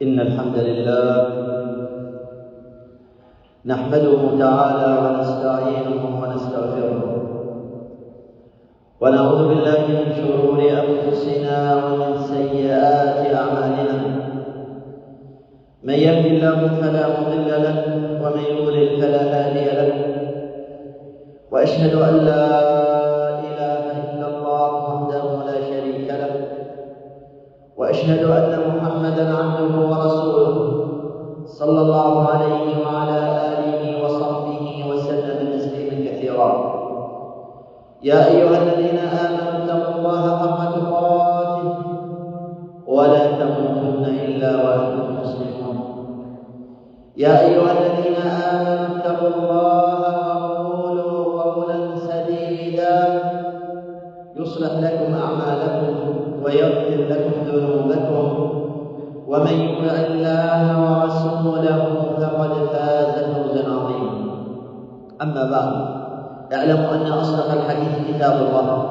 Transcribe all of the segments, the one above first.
إن الحمد لله نحمده تعالى ونستعينه ونستغفره ونعوذ بالله من شرور أنفسنا ومن سيئات أعمالنا. من يهد الله فلا مضل له ومن يضلل فلا هادي له، وأشهد أن لا إله إلا الله وحده لا شريك له، وأشهد أن محمدًا عبده ورسوله صلى الله عليه وعلى آله وصحبه وسلم تسليما كثيرا. يا أيها الذين آمنوا اتقوا الله حق تقاته ولا تموتن إلا وأنتم مسلمون. يا أيها الذين آمنوا اتقوا الله وقولوا قولا سديدا يصلح لكم أعمالكم ويغفر لكم ذنوبكم، ومن يطع الله ورسوله فقد فاز فوزا عظيما. أما بعد، اعلموا أن أصدق الحديث كتاب الله،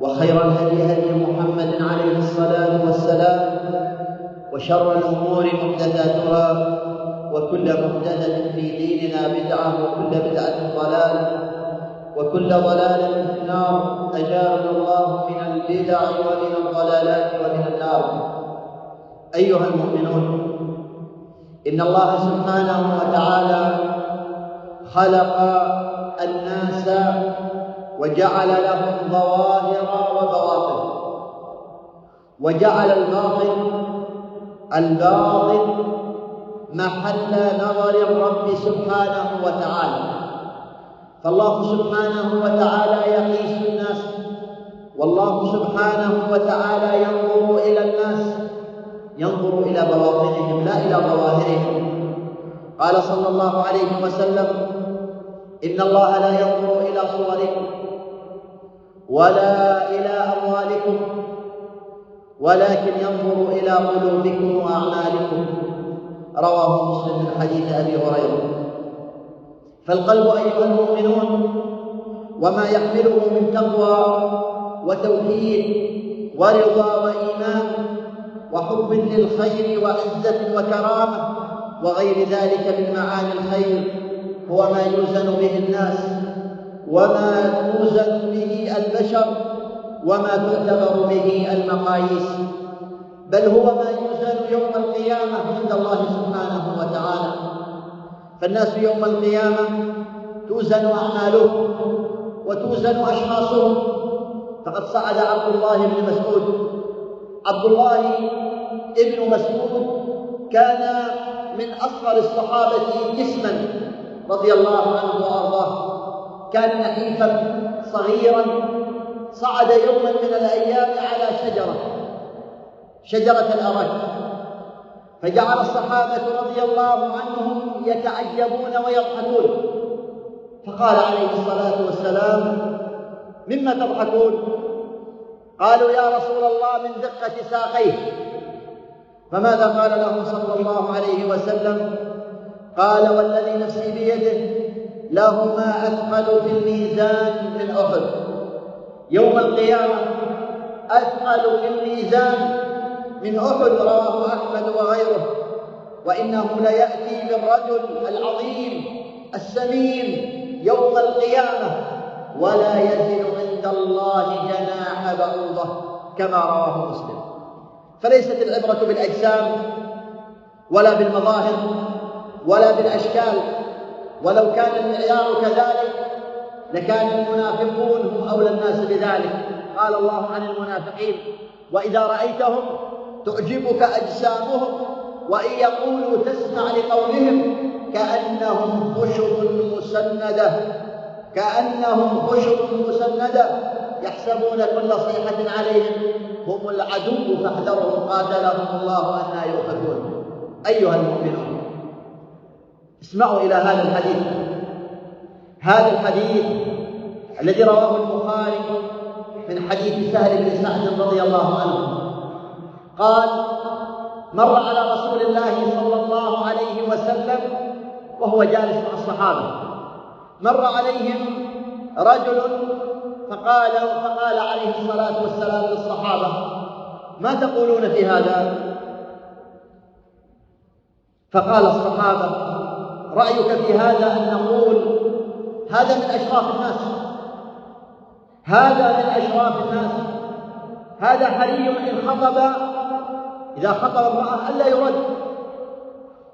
وخير الهدي هدي محمد عليه الصلاة والسلام، وشر الأمور محدثاتها، وكل محدثة في ديننا بدعة، وكل بدعة ضلالة، وكل ضلالة في النار. أجارنا الله من البدع ومن الضلالات ومن النار. أيها المؤمنون، إن الله سبحانه وتعالى خلق الناس وجعل لهم ظواهر وبواطن، وجعل الباطن محل نظر الرب سبحانه وتعالى. فالله سبحانه وتعالى يقيس الناس، والله سبحانه وتعالى ينظر إلى الناس، ينظر إلى بواطنهم لا إلى ظواهرهم. قال صلى الله عليه وسلم: إن الله لا ينظر إلى صوركم ولا إلى أموالكم، ولكن ينظر إلى قلوبكم وأعمالكم. رواه مسلم من حديث أبي هريرة. فالقلب أيها المؤمنون وما يحمله من تقوى وتوحيد ورضا وإيمان وحب للخير وعزة وكرامة وغير ذلك من معاني الخير هو ما يوزن به الناس، وما توزن به البشر، وما تعتبر به المقاييس، بل هو ما يوزن يوم القيامة عند الله سبحانه وتعالى. فالناس يوم القيامة توزن أعمالهم وتوزن أشخاصهم. فقد صعد عبد الله بن مسعود. عبد الله ابن مسعود كان من أصغر الصحابة جسما رضي الله عنه وأرضاه، كان نحيفا صغيرا. صعد يوما من الأيام على شجرة الأرك، فجعل الصحابة رضي الله عنهم يتعجبون ويضحكون، فقال عليه الصلاة والسلام: مما تضحكون؟ قالوا: يا رسول الله، من دقة ساقيه. فماذا قال لهم صلى الله عليه وسلم؟ قال: والذي نفسي بيده لهما أثقل في الميزان من أحد. يوم القيامة أثقل في الميزان من أحد. رواه أحمد وغيره. وإنه ليأتي بالرجل العظيم السمين يوم القيامة ولا يزن عند الله جناح بعوضة، كما رواه مسلم. فليست العبرة بالأجسام ولا بالمظاهر ولا بالأشكال، ولو كان المعيار كذلك لكان المنافقون هم أولى الناس بذلك. قال الله عن المنافقين: وإذا رأيتهم تعجبك أجسامهم وإن يقولوا تسمع لقولهم كأنهم خشب مسندة يحسبون كل صيحة عليهم هم العدو فاحذرهم قاتلهم الله أنى يؤفكون. أيها المؤمنون، اسمعوا إلى هذا الحديث الذي رواه البخاري من حديث سهل بن سعد رضي الله عنه. قال: مر على رسول الله صلى الله عليه وسلم وهو جالس مع الصحابة، مر عليهم رجل فقال عليه الصلاة والسلام للصحابة: ما تقولون في هذا؟ فقال الصحابة: رأيك في هذا أن نقول هذا من أشراف الناس، هذا من أشراف الناس، هذا حري إن خطب، إذا خطب امرأة ألا يرد،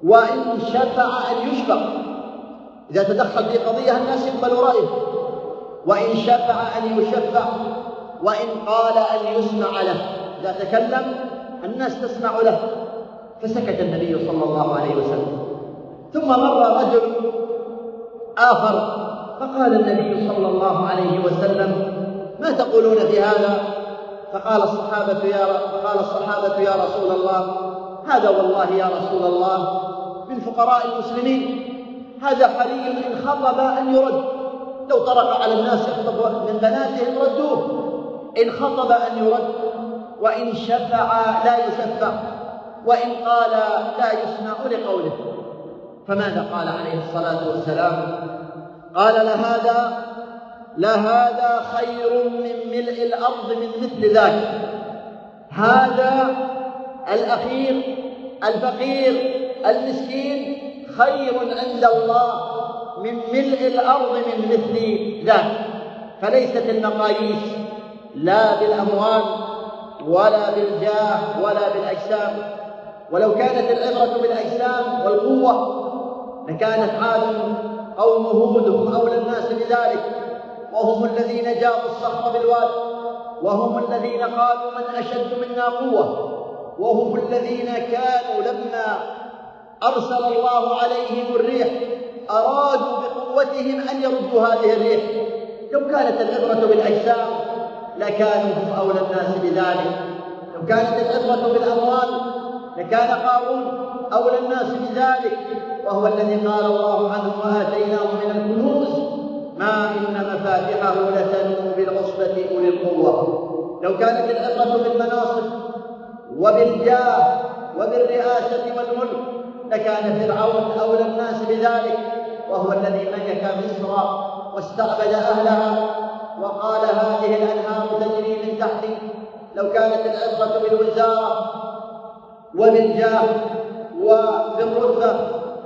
وإن شفع أن يشفع، إذا تدخل في قضية الناس يقبل رأيه، وإن شفع أن يشفع، وإن قال أن يسمع له، إذا تكلم الناس تسمع له. فسكت النبي صلى الله عليه وسلم. ثم مر رجل آخر فقال النبي صلى الله عليه وسلم: ما تقولون في هذا؟ فقال الصحابة: يا رسول الله، هذا والله يا رسول الله من فقراء المسلمين، هذا حري إن خطب أن يرد، لو طرق على الناس يخطب من بناتهم ردوه، إن خطب أن يرد، وإن شفع لا يشفع، وإن قال لا يسمع لقوله. فماذا قال عليه الصلاة والسلام؟ قال: لهذا خير من ملء الأرض من مثل ذاك. هذا الأخير الفقير المسكين خير عند الله من ملء الأرض من مثل ذاك. فليست المقاييس لا بالأموال ولا بالجاه ولا بالأجسام، ولو كانت العبرة بالأجسام والقوة لكانت عاد قوم هود هم أولى الناس بذلك، وهم الذين جابوا الصخر بالواد، وهم الذين قالوا من أشد منا قوة، وهم الذين كانوا لما أرسل الله عليهم الريح أرادوا بقوتهم أن يردوا هذه الريح. لو كانت العبرة بالأجسام لكانوا هم أولى الناس بذلك، لو كانت العبرة بالأموال لكان قارون أولى الناس بذلك، وهو الذي قال الله عنه: وآتيناه من الكنوز ما إن مفاتحه لتنوء بالعصبة أولي القوة. لو كانت العبرة بالمناصب وبالجاه وبالرئاسة والملك لكان فرعون أولى الناس بذلك، وهو الذي ملك مصر واستعبد أهلها وقال: هذه الأنهار تجري من تحتي. لو كانت العبرة بالوزارة وبالجاه وبالرتبة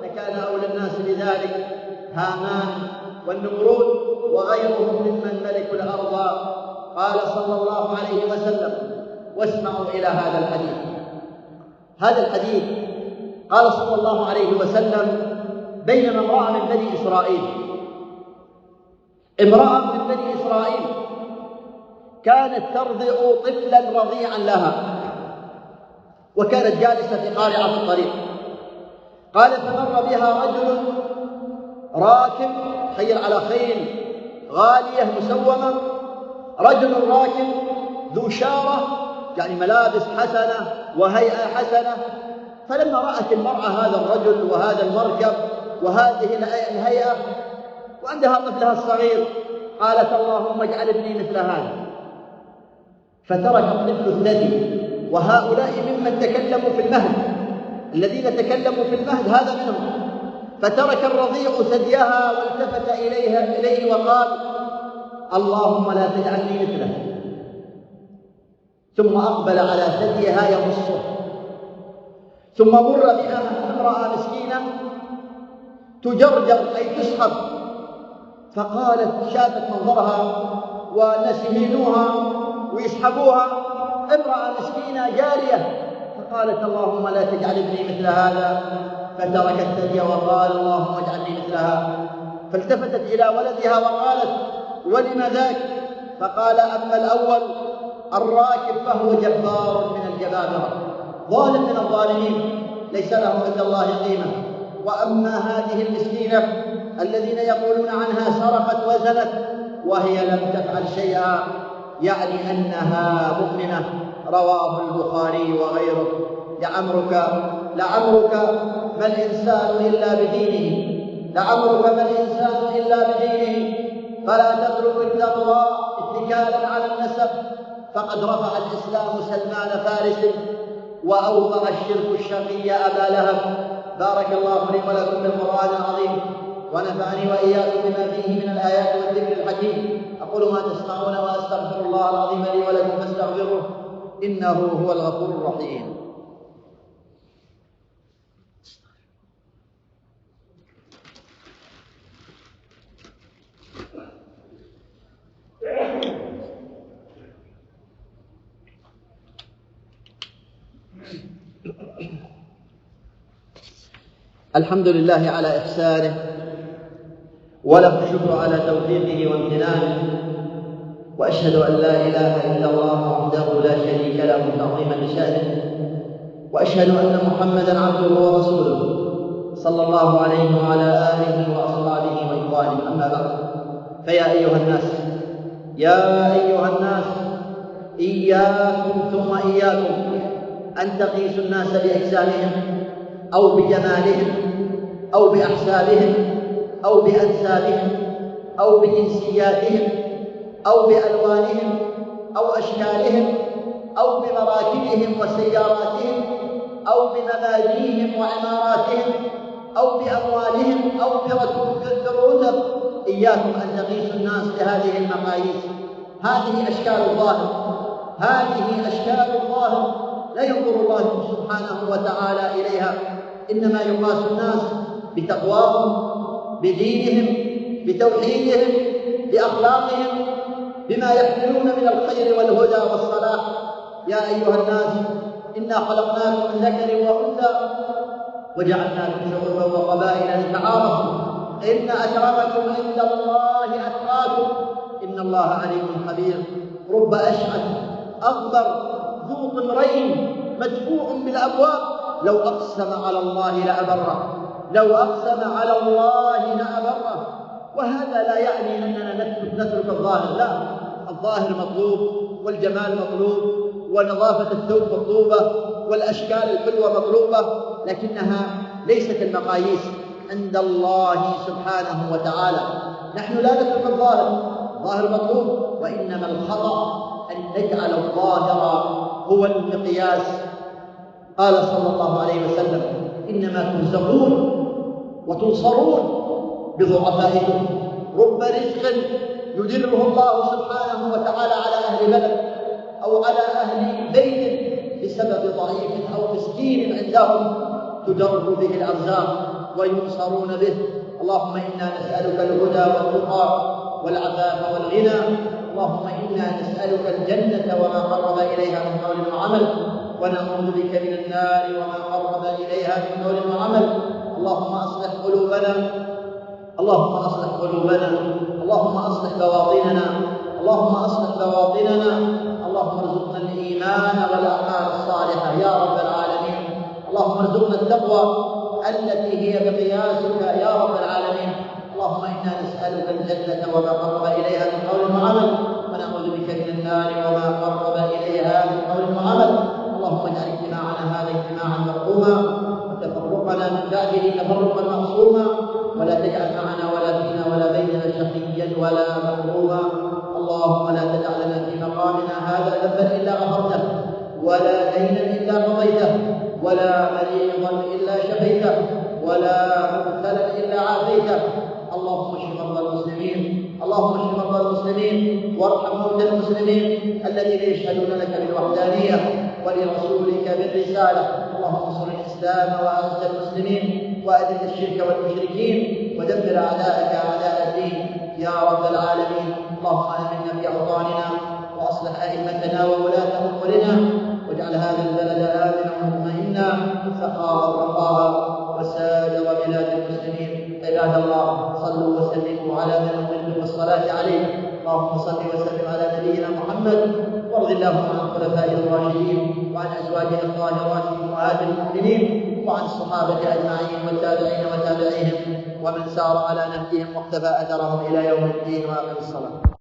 لكان أولى الناس بذلك هامان والنمرود وغيرهم ممن ملكوا الأرض. قال صلى الله عليه وسلم: واسمعوا إلى هذا الحديث. هذا الحديث قال صلى الله عليه وسلم: بينما امرأة من بني إسرائيل كانت ترضع طفلا رضيعا لها، وكانت جالسة في قارعة الطريق. قال: فمر بها رجل راكب خيل على خيل غالية مسومة، رجل راكب ذو شارة، يعني ملابس حسنة وهيئة حسنة. فلما رأت المرأة هذا الرجل وهذا المركب وهذه الهيئة وعندها طفلها الصغير قالت: اللهم اجعل ابني مثل هذا. فترك الطفل الثدي، وهؤلاء ممن تكلموا في المهد، الذين تكلموا في المهد هذا منهم. فترك الرضيع ثديها والتفت إليه وقال: اللهم لا تجعلني مثله. ثم أقبل على ثديها يمصه. ثم مر بها امرأة مسكينة تجرجر أي تسحب، فقالت: شافت منظرها والناس يهينوها ويسحبوها، امرأة مسكينة جارية، فقالت: اللهم لا تجعل ابني مثل هذا. فتركت الثدي وقال: اللهم اجعلني مثلها. فالتفتت إلى ولدها وقالت: ولم ذاك؟ فقال: أما الأول الراكب فهو جبار من الجبابرة، ظالم من الظالمين، ليس له عند الله قيمة. وأما هذه المسكينة الذين يقولون عنها سرقت وزنت وهي لم تفعل شيئا، يعني أنها مؤمنة. رواه البخاري وغيره. لعمرك ما الإنسان إلا بدينه، لعمرك ما الإنسان إلا بدينه، فلا تترك التقوى اتكالا على النسب، فقد رفع الإسلام سلمان فارس وأوضع الشرك الشقي أبا لهب. بارك الله لي ولكم بالقرآن العظيم، ونفعني وإياكم بما فيه من الآيات والذكر الحكيم. أقول ما تسمعون وأستغفر الله العظيم لي ولكم فاستغفروه إنه هو الغفور الرحيم. الحمد لله على إحسانه، وله الشكر على توفيقه وامتنانه، وأشهد أن لا إله إلا الله وحده لا شريك له تعظيما لشأنه، وأشهد أن محمدا عبده ورسوله صلى الله عليه وعلى آله وأصحابه وإخوانه. أما بعد، فيا أيها الناس إياكم ثم إياكم أن تقيسوا الناس بأجسامهم أو بجمالهم أو بأحسابهم أو بأنسابهم أو بجنسياتهم أو بألوانهم أو أشكالهم أو بمراكبهم وسياراتهم أو بمبانيهم وعماراتهم أو بأموالهم أو بالرتب. إياكم أن تقيسوا الناس بهذه المقاييس. هذه أشكال الظاهر لا ينظر الله سبحانه وتعالى إليها، إنما يقاس الناس بتقواهم، بدينهم، بتوحيدهم، بأخلاقهم، بما يحملون من الخير والهدى والصلاح. يا أيها الناس إنا خلقناكم من ذكر وأنثى وجعلناكم شعوبا وقبائل لتعارفوا إن أكرمكم عند الله أتقاكم إن الله عليم خبير. رب أشعث أغبر ذو طمرين مدفوع بالأبواب لو أقسم على الله لأبره. وهذا لا يعني أننا نترك الظاهر، لا، الظاهر مطلوب، والجمال مطلوب، ونظافة الثوب مطلوبة، والأشكال الحلوة مطلوبة، لكنها ليست المقاييس عند الله سبحانه وتعالى. نحن لا نترك الظاهر مطلوب، وإنما الخطأ أن نجعل الظاهر هو المقياس. قال صلى الله عليه وسلم: إنما ترزقون وتنصرون بضعفائكم. رب رزق يدره الله سبحانه وتعالى على أهل بلد أو على أهل بيت بسبب ضعيف أو مسكين عندهم تدر به الأرزاق وينصرون به. اللهم إنا نسألك الهدى والتقى والعفاف والغنى. اللهم إنا نسألك الجنة وما قرب إليها من قول وعمل، ونعوذ بك من النار وما قرب إليها من قول وعمل. اللهم أصلح قلوبنا، اللهم أصلح بواطننا، اللهم ارزقنا الإيمان والأعمال الصالحة يا رب العالمين. اللهم ارزقنا التقوى التي هي مقياسك يا رب العالمين. اللهم إنا نسألك الجنة وما قرب إليها من قول وعمل، ونعوذ بك من النار وما قرب إليها من قول وعمل. اللهم اجعل اجتماعنا هذا اجتماعا مرحوما، وتفرقنا من بعده تفرقا معصوما، ولا تجعل معنا ولا فينا ولا بيننا شقيا ولا محروما. اللهم لا تدع لنا في مقامنا هذا ذنبا إلا غفرته، ولا دينا إلا قضيته، ولا مريضا إلا شفيته، ولا مبتلا إلا عافيته. اللهم اشف مرضى المسلمين، وارحم موتى المسلمين الذين يشهدون لك بالوحدانية ولرسولك بالرسالة. اللهم انصر الإسلام وأعز المسلمين، وأذل الشرك والمشركين، ودمر أعداءك أعداء الدين يا رب العالمين. اللهم آمنا في أوطاننا، وأصلح أئمتنا وولاة أمورنا، واجعل هذا البلد آمنا مطمئنا سخاء رخاء وسائر بلاد المسلمين. عباد الله، صلوا وسلموا على من أمرتم بالصلاة عليه. اللهم صل وسلم على نبينا محمد، وارض اللهم عن الخلفاء الراشدين، وعن أزواجه الطاهرات أمهات المؤمنين، وعن الصحابة أجمعين والتابعين وتابعيهم، ومن سار على نهجهم واقتفى أثرهم إلى يوم الدين. وأقم الصلاة.